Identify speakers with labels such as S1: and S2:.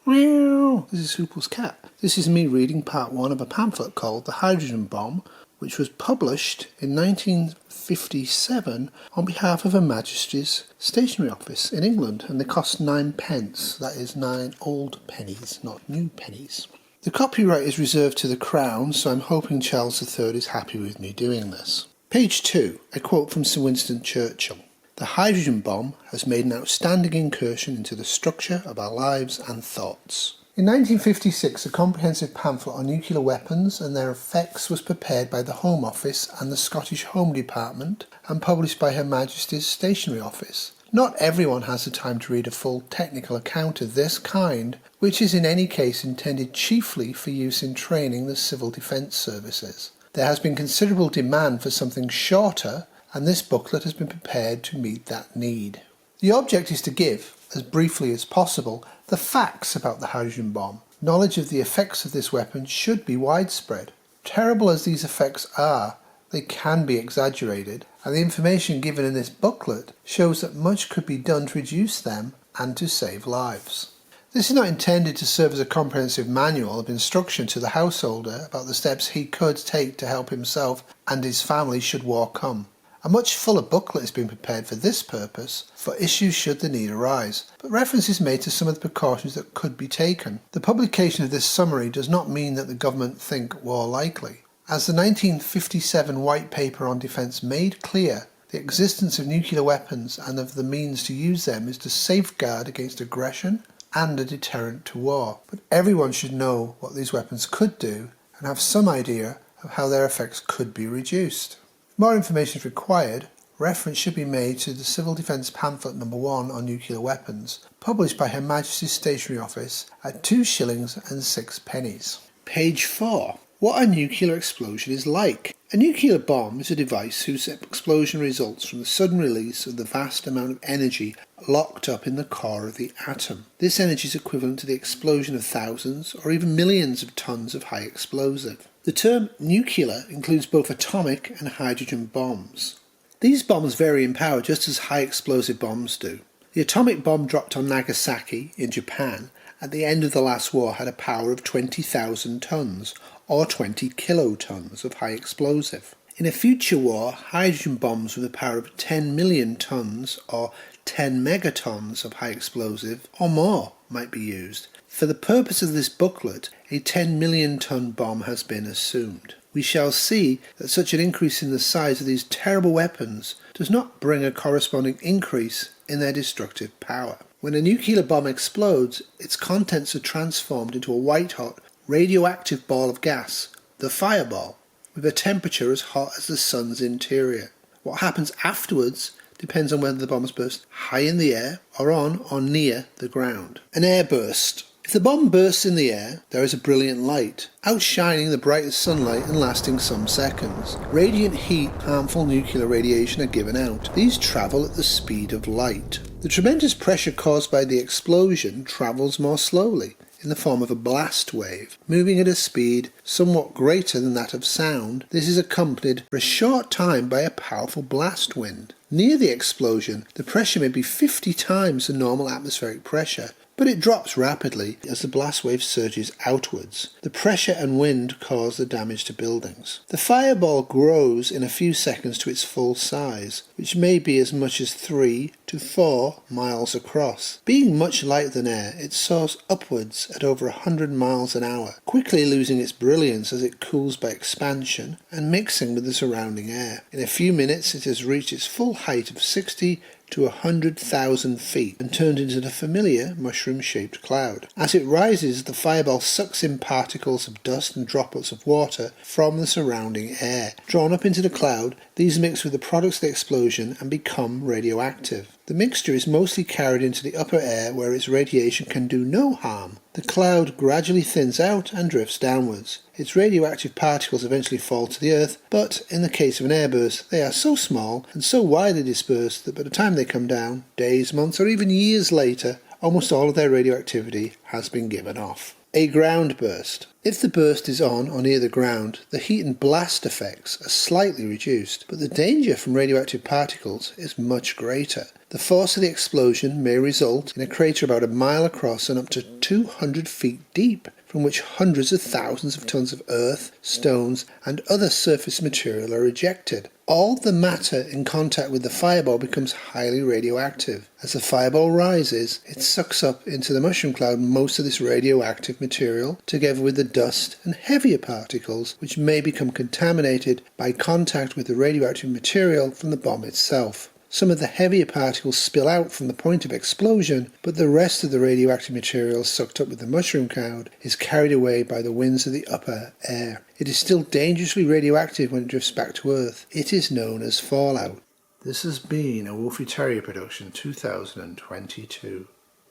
S1: Meow! This is Huples' cat. This is me reading part 1 of a pamphlet called The Hydrogen Bomb, which was published in 1957 on behalf of Her Majesty's Stationery Office in England, and they cost 9p. That is 9 old pennies, not new pennies. The copyright is reserved to the Crown, so I'm hoping Charles III is happy with me doing this. Page 2, a quote from Sir Winston Churchill. The hydrogen bomb has made an outstanding incursion into the structure of our lives and thoughts. In 1956, a comprehensive pamphlet on nuclear weapons and their effects was prepared by the Home Office and the Scottish Home Department and published by Her Majesty's Stationery Office. Not everyone has the time to read a full technical account of this kind, which is in any case intended chiefly for use in training the civil defence services. There has been considerable demand for something shorter, and this booklet has been prepared to meet that need. The object is to give, as briefly as possible, the facts about the hydrogen bomb. Knowledge of the effects of this weapon should be widespread. Terrible as these effects are, they can be exaggerated, and the information given in this booklet shows that much could be done to reduce them and to save lives. This is not intended to serve as a comprehensive manual of instruction to the householder about the steps he could take to help himself and his family should war come. A much fuller booklet has been prepared for this purpose, for issues should the need arise, but reference is made to some of the precautions that could be taken. The publication of this summary does not mean that the government think war likely. As the 1957 White Paper on Defence made clear, the existence of nuclear weapons and of the means to use them is to safeguard against aggression and a deterrent to war. But everyone should know what these weapons could do and have some idea of how their effects could be reduced. If more information is required, reference should be made to the Civil Defence Pamphlet No. 1 on nuclear weapons, published by Her Majesty's Stationery Office at 2 shillings and 6 pennies. Page 4. What a nuclear explosion is like. A nuclear bomb is a device whose explosion results from the sudden release of the vast amount of energy locked up in the core of the atom. This energy is equivalent to the explosion of thousands or even millions of tons of high explosive. The term nuclear includes both atomic and hydrogen bombs. These bombs vary in power just as high explosive bombs do. The atomic bomb dropped on Nagasaki in Japan at the end of the last war had a power of 20,000 tons or 20 kilotons of high explosive. In a future war, hydrogen bombs with a power of 10 million tons or 10 megatons of high explosive or more might be used. For the purpose of this booklet, a 10 million ton bomb has been assumed. We shall see that such an increase in the size of these terrible weapons does not bring a corresponding increase in their destructive power. When a nuclear bomb explodes, its contents are transformed into a white-hot, radioactive ball of gas, the fireball, with a temperature as hot as the sun's interior. What happens afterwards depends on whether the bombs burst high in the air or on or near the ground. An air burst. If the bomb bursts in the air, there is a brilliant light, outshining the brightest sunlight and lasting some seconds. Radiant heat, harmful nuclear radiation are given out. These travel at the speed of light. The tremendous pressure caused by the explosion travels more slowly, in the form of a blast wave, moving at a speed somewhat greater than that of sound. This is accompanied for a short time by a powerful blast wind. Near the explosion, the pressure may be 50 times the normal atmospheric pressure, but it drops rapidly as the blast wave surges outwards. The pressure and wind cause the damage to buildings. The fireball grows in a few seconds to its full size, which may be as much as 3 to 4 miles across. Being much lighter than air, it soars upwards at over 100 miles an hour, quickly losing its brilliance as it cools by expansion and mixing with the surrounding air. In a few minutes it has reached its full height of 60 to 100,000 feet and turned into the familiar mushroom-shaped cloud. As it rises, the fireball sucks in particles of dust and droplets of water from the surrounding air. Drawn up into the cloud, these mix with the products of the explosion and become radioactive. The mixture is mostly carried into the upper air where its radiation can do no harm. The cloud gradually thins out and drifts downwards. Its radioactive particles eventually fall to the earth, but in the case of an airburst, they are so small and so widely dispersed that by the time they come down, days, months or even years later, almost all of their radioactivity has been given off. A ground burst. If the burst is on or near the ground, the heat and blast effects are slightly reduced, but the danger from radioactive particles is much greater. The force of the explosion may result in a crater about a mile across and up to 200 feet deep, from which hundreds of thousands of tons of earth, stones, and other surface material are ejected. All the matter in contact with the fireball becomes highly radioactive. As the fireball rises, it sucks up into the mushroom cloud most of this radioactive material, together with the dust and heavier particles, which may become contaminated by contact with the radioactive material from the bomb itself. Some of the heavier particles spill out from the point of explosion, but the rest of the radioactive material sucked up with the mushroom cloud is carried away by the winds of the upper air. It is still dangerously radioactive when it drifts back to Earth. It is known as fallout. This has been a Wolfie Terrier production 2022.